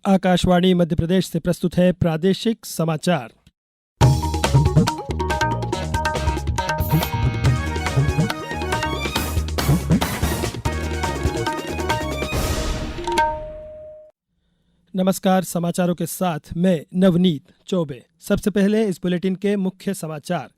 आकाशवाणी मध्य प्रदेश से प्रस्तुत है प्रादेशिक समाचार। नमस्कार, समाचारों के साथ मैं नवनीत चौबे। सबसे पहले इस बुलेटिन के मुख्य समाचार।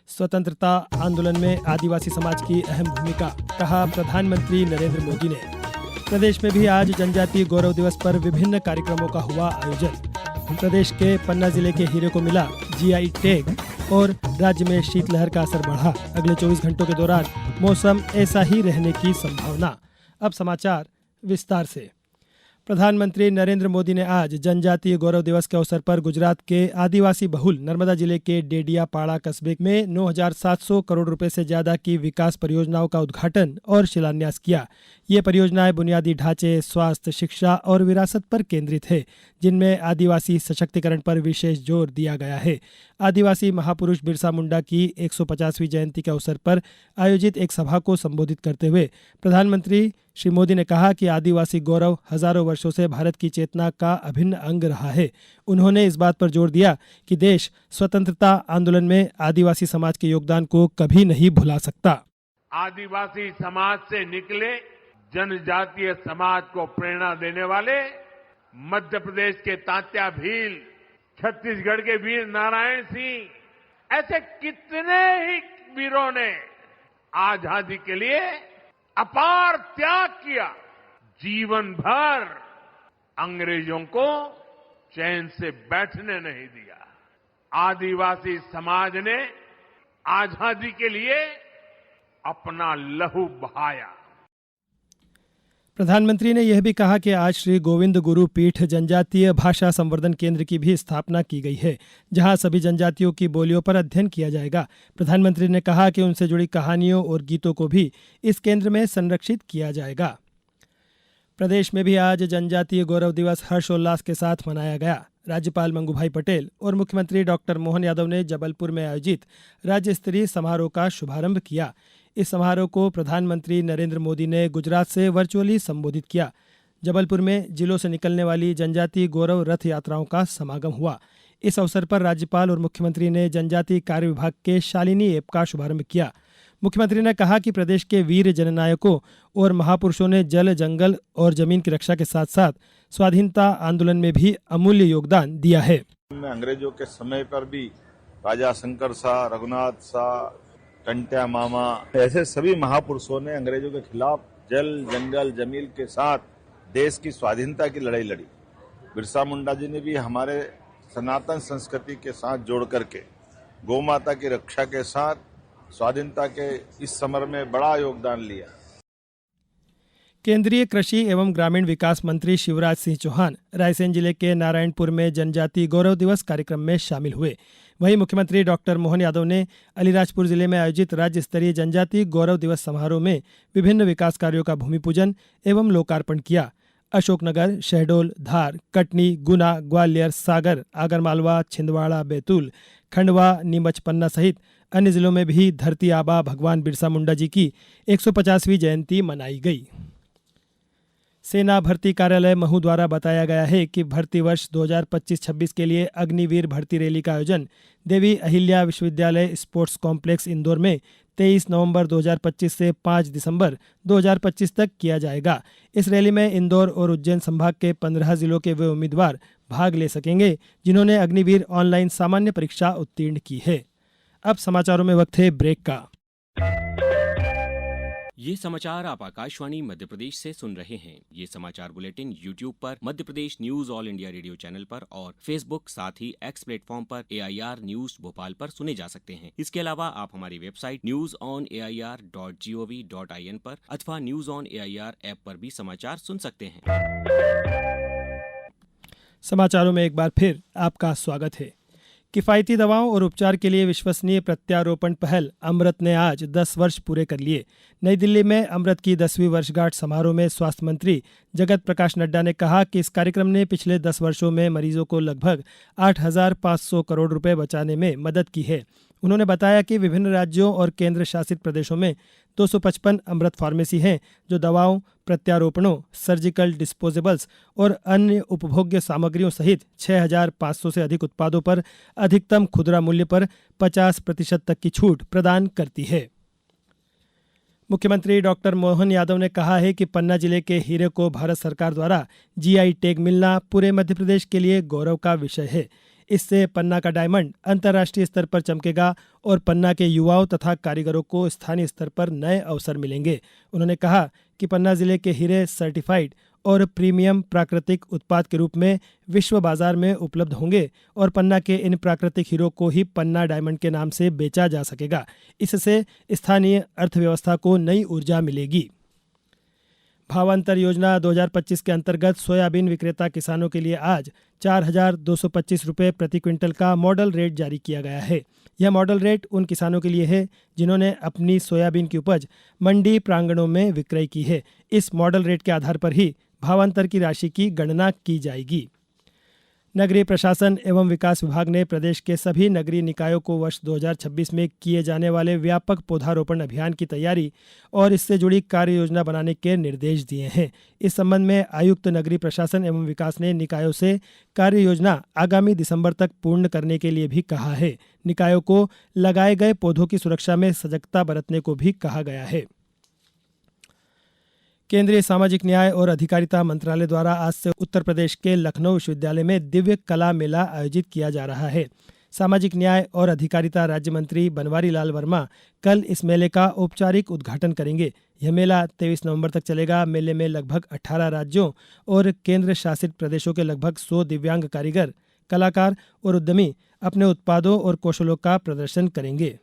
स्वतंत्रता आंदोलन में आदिवासी समाज की अहम भूमिका, कहा प्रधानमंत्री नरेंद्र मोदी ने। प्रदेश में भी आज जनजातीय गौरव दिवस पर विभिन्न कार्यक्रमों का हुआ आयोजन। प्रदेश के पन्ना जिले के हीरे को मिला जीआई टैग और राज्य में शीतलहर का असर बढ़ा। अगले 24 घंटों के दौरान मौसम ऐसा ही रहने की संभावना। अब समाचार विस्तार से। प्रधानमंत्री नरेंद्र मोदी ने आज जनजातीय गौरव दिवस के अवसर पर गुजरात के आदिवासी बहुल नर्मदा जिले के डेडियापाड़ा कस्बे में 9,700 करोड़ रुपए से ज्यादा की विकास परियोजनाओं का उद्घाटन और शिलान्यास किया। ये परियोजनाएं बुनियादी ढांचे, स्वास्थ्य, शिक्षा और विरासत पर केंद्रित है, जिनमें आदिवासी सशक्तिकरण पर विशेष जोर दिया गया है। आदिवासी महापुरुष बिरसा मुंडा की 150वीं जयंती के अवसर पर आयोजित एक सभा को संबोधित करते हुए प्रधानमंत्री श्री मोदी ने कहा कि आदिवासी गौरव हजारों वर्षों से भारत की चेतना का अभिन्न अंग रहा है। उन्होंने इस बात पर जोर दिया कि देश स्वतंत्रता आंदोलन में आदिवासी समाज के योगदान को कभी नहीं भुला सकता। आदिवासी समाज से निकले जनजातीय समाज को प्रेरणा देने वाले मध्य प्रदेश के तात्या भील, छत्तीसगढ़ के वीर नारायण सिंह, ऐसे कितने ही वीरों ने आजादी के लिए अपार त्याग किया। जीवन भर अंग्रेजों को चैन से बैठने नहीं दिया। आदिवासी समाज ने आजादी के लिए अपना लहू बहाया। प्रधानमंत्री ने यह भी कहा कि आज श्री गोविंद गुरु पीठ जनजातीय भाषा संवर्धन केंद्र की भी स्थापना की गई है, जहां सभी जनजातियों की बोलियों पर अध्ययन किया जाएगा। प्रधानमंत्री ने कहा कि उनसे जुड़ी कहानियों और गीतों को भी इस केंद्र में संरक्षित किया जाएगा। प्रदेश में भी आज जनजातीय गौरव दिवस हर्षोल्लास के साथ मनाया गया। राज्यपाल मंगूभाई पटेल और मुख्यमंत्री डॉक्टर मोहन यादव ने जबलपुर में आयोजित राज्य स्तरीय समारोह का शुभारंभ किया। इस समारोह को प्रधानमंत्री नरेंद्र मोदी ने गुजरात से वर्चुअली संबोधित किया। जबलपुर में जिलों से निकलने वाली जनजातीय गौरव रथ यात्राओं का समागम हुआ। इस अवसर पर राज्यपाल और मुख्यमंत्री ने जनजातीय कार्य विभाग के शालिनी ऐप का शुभारंभ किया। मुख्यमंत्री ने कहा कि प्रदेश के वीर जननायकों और महापुरुषों ने जल, जंगल और जमीन की रक्षा के साथ साथ स्वाधीनता आंदोलन में भी अमूल्य योगदान दिया है। अंग्रेजों के समय पर भी राजा शंकर शाह, रघुनाथ शाह, टंट्या मामा, ऐसे सभी महापुरुषों ने अंग्रेजों के खिलाफ जल, जंगल, जमीन के साथ देश की स्वाधीनता की लड़ाई लड़ी। बिरसा मुंडा जी ने भी हमारे सनातन संस्कृति के साथ जोड़ करके गौ माता की रक्षा के साथ स्वाधीनता के इस समर में बड़ा योगदान लिया। केंद्रीय कृषि एवं ग्रामीण विकास मंत्री शिवराज सिंह चौहान रायसेन जिले के नारायणपुर में जनजातीय गौरव दिवस कार्यक्रम में शामिल हुए। वहीं मुख्यमंत्री डॉक्टर मोहन यादव ने अलीराजपुर जिले में आयोजित राज्य स्तरीय जनजातीय गौरव दिवस समारोह में विभिन्न विकास कार्यों का भूमि पूजन एवं लोकार्पण किया। अशोकनगर, शहडोल, धार, कटनी, गुना, ग्वालियर, सागर, आगरमालवा, छिंदवाड़ा, बैतूल, खंडवा, नीमच, पन्ना सहित अन्य जिलों में भी धरती आबा भगवान बिरसा मुंडा जी की 150वीं जयंती मनाई गई। सेना भर्ती कार्यालय महू द्वारा बताया गया है कि भर्ती वर्ष 2025-26 के लिए अग्निवीर भर्ती रैली का आयोजन देवी अहिल्या विश्वविद्यालय स्पोर्ट्स कॉम्प्लेक्स इंदौर में 23 नवंबर 2025 से 5 दिसंबर 2025 तक किया जाएगा। इस रैली में इंदौर और उज्जैन संभाग के 15 जिलों के वे उम्मीदवार भाग ले सकेंगे जिन्होंने अग्निवीर ऑनलाइन सामान्य परीक्षा उत्तीर्ण की है। अब समाचारों में वक्त है ब्रेक का। ये समाचार आप आकाशवाणी मध्य प्रदेश से सुन रहे हैं। ये समाचार बुलेटिन YouTube पर Madhya Pradesh news All India Radio channel पर और Facebook साथ ही X प्लेटफॉर्म पर AIR न्यूज भोपाल पर सुने जा सकते हैं। इसके अलावा आप हमारी वेबसाइट newsonair.gov.in पर अथवा न्यूज ऑन AIR ऐप पर भी समाचार सुन सकते हैं। समाचारों में एक बार फिर आपका स्वागत है। किफ़ायती दवाओं और उपचार के लिए विश्वसनीय प्रत्यारोपण पहल अमृत ने आज 10 वर्ष पूरे कर लिए। नई दिल्ली में अमृत की 10वीं वर्षगांठ समारोह में स्वास्थ्य मंत्री जगत प्रकाश नड्डा ने कहा कि इस कार्यक्रम ने पिछले 10 वर्षों में मरीजों को लगभग 8,500 करोड़ रुपए बचाने में मदद की है। उन्होंने बताया कि विभिन्न राज्यों और केंद्र शासित प्रदेशों में 255 अमृत फार्मेसी हैं जो दवाओं, प्रत्यारोपणों, सर्जिकल डिस्पोजेबल्स और अन्य उपभोग्य सामग्रियों सहित 6,500 से अधिक उत्पादों पर अधिकतम खुदरा मूल्य पर 50% तक की छूट प्रदान करती है। मुख्यमंत्री डॉक्टर मोहन यादव ने कहा है कि पन्ना जिले के हीरे को भारत सरकार द्वारा जीआई टैग मिलना पूरे मध्य प्रदेश के लिए गौरव का विषय है। इससे पन्ना का डायमंड अंतर्राष्ट्रीय स्तर पर चमकेगा और पन्ना के युवाओं तथा कारीगरों को स्थानीय स्तर पर नए अवसर मिलेंगे। उन्होंने कहा कि पन्ना जिले के हीरे सर्टिफाइड और प्रीमियम प्राकृतिक उत्पाद के रूप में विश्व बाजार में उपलब्ध होंगे और पन्ना के इन प्राकृतिक हीरों को ही पन्ना डायमंड के नाम से बेचा जा सकेगा। इससे स्थानीय अर्थव्यवस्था को नई ऊर्जा मिलेगी। भावांतर योजना 2025 के अंतर्गत सोयाबीन विक्रेता किसानों के लिए आज 4,225 रुपये प्रति क्विंटल का मॉडल रेट जारी किया गया है। यह मॉडल रेट उन किसानों के लिए है जिन्होंने अपनी सोयाबीन की उपज मंडी प्रांगणों में विक्रय की है। इस मॉडल रेट के आधार पर ही भावांतर की राशि की गणना की जाएगी। नगरीय प्रशासन एवं विकास विभाग ने प्रदेश के सभी नगरीय निकायों को वर्ष 2026 में किए जाने वाले व्यापक पौधारोपण अभियान की तैयारी और इससे जुड़ी कार्य योजना बनाने के निर्देश दिए हैं। इस संबंध में आयुक्त नगरीय प्रशासन एवं विकास ने निकायों से कार्य योजना आगामी दिसंबर तक पूर्ण करने के लिए भी कहा है। निकायों को लगाए गए पौधों की सुरक्षा में सजगता बरतने को भी कहा गया है। केंद्रीय सामाजिक न्याय और अधिकारिता मंत्रालय द्वारा आज से उत्तर प्रदेश के लखनऊ विश्वविद्यालय में दिव्य कला मेला आयोजित किया जा रहा है। सामाजिक न्याय और अधिकारिता राज्य मंत्री बनवारी लाल वर्मा कल इस मेले का औपचारिक उद्घाटन करेंगे। यह मेला 23 नवंबर तक चलेगा। मेले में लगभग 18 राज्यों और केंद्र शासित प्रदेशों के लगभग 100 दिव्यांग कारीगर, कलाकार और उद्यमी अपने उत्पादों और कौशलों का प्रदर्शन करेंगे।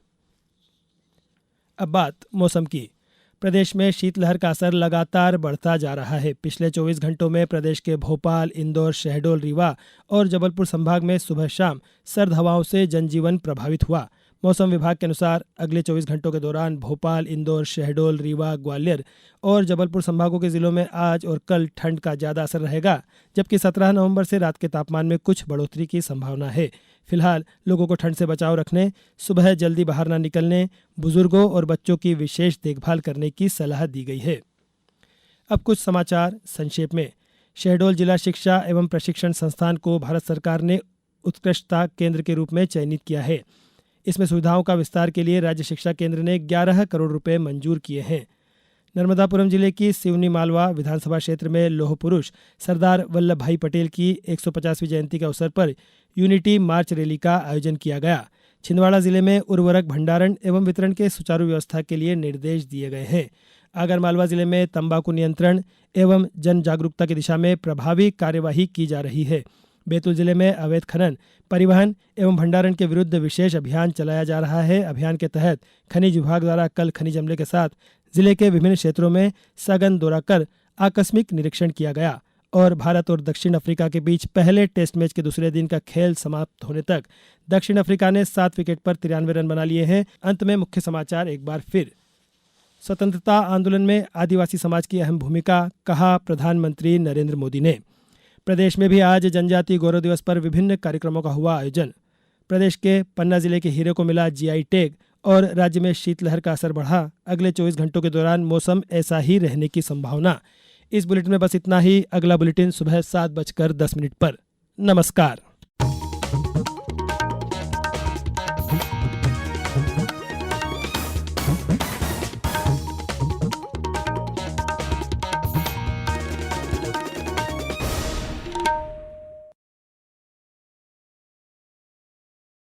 अब बात मौसम की। प्रदेश में शीतलहर का असर लगातार बढ़ता जा रहा है। पिछले 24 घंटों में प्रदेश के भोपाल, इंदौर, शहडोल, रीवा और जबलपुर संभाग में सुबह शाम सर्द हवाओं से जनजीवन प्रभावित हुआ। मौसम विभाग के अनुसार अगले 24 घंटों के दौरान भोपाल, इंदौर, शहडोल, रीवा, ग्वालियर और जबलपुर संभागों के जिलों में आज और कल ठंड का ज़्यादा असर रहेगा, जबकि 17 नवंबर से रात के तापमान में कुछ बढ़ोतरी की संभावना है। फिलहाल लोगों को ठंड से बचाव रखने, सुबह जल्दी बाहर न निकलने, बुजुर्गों और बच्चों की विशेष देखभाल करने की सलाह दी गई है। अब कुछ समाचार संक्षेप में। शहडोल जिला शिक्षा एवं प्रशिक्षण संस्थान को भारत सरकार ने उत्कृष्टता केंद्र के रूप में चयनित किया है। इसमें सुविधाओं का विस्तार के लिए राज्य शिक्षा केंद्र ने 11 करोड़ रुपए मंजूर किए हैं। नर्मदापुरम जिले की सिवनी मालवा विधानसभा क्षेत्र में लौह पुरुष सरदार वल्लभ भाई पटेल की 150वीं जयंती के अवसर पर यूनिटी मार्च रैली का आयोजन किया गया। छिंदवाड़ा जिले में उर्वरक भंडारण एवं वितरण के सुचारू व्यवस्था के लिए निर्देश दिए गए हैं। आगरमालवा जिले में तंबाकू नियंत्रण एवं जन जागरूकता की दिशा में प्रभावी कार्यवाही की जा रही है। बैतूल जिले में अवैध खनन, परिवहन एवं भंडारण के विरुद्ध विशेष अभियान चलाया जा रहा है। अभियान के तहत खनिज विभाग द्वारा कल खनिज अमले के साथ जिले के विभिन्न क्षेत्रों में सघन दौरा कर आकस्मिक निरीक्षण किया गया और भारत और दक्षिण अफ्रीका के बीच पहले टेस्ट मैच के दूसरे दिन का खेल समाप्त होने तक दक्षिण अफ्रीका ने 7 विकेट पर 93 रन बना लिए हैं। अंत में मुख्य समाचार एक बार फिर। स्वतंत्रता आंदोलन में आदिवासी समाज की अहम भूमिका, कहा प्रधानमंत्री नरेंद्र मोदी ने। प्रदेश में भी आज जनजातीय गौरव दिवस पर विभिन्न कार्यक्रमों का हुआ आयोजन। प्रदेश के पन्ना जिले के हीरे को मिला जीआई टैग और राज्य में शीतलहर का असर बढ़ा। अगले 24 घंटों के दौरान मौसम ऐसा ही रहने की संभावना। इस बुलेटिन में बस इतना ही। अगला बुलेटिन सुबह 7:10 पर। नमस्कार।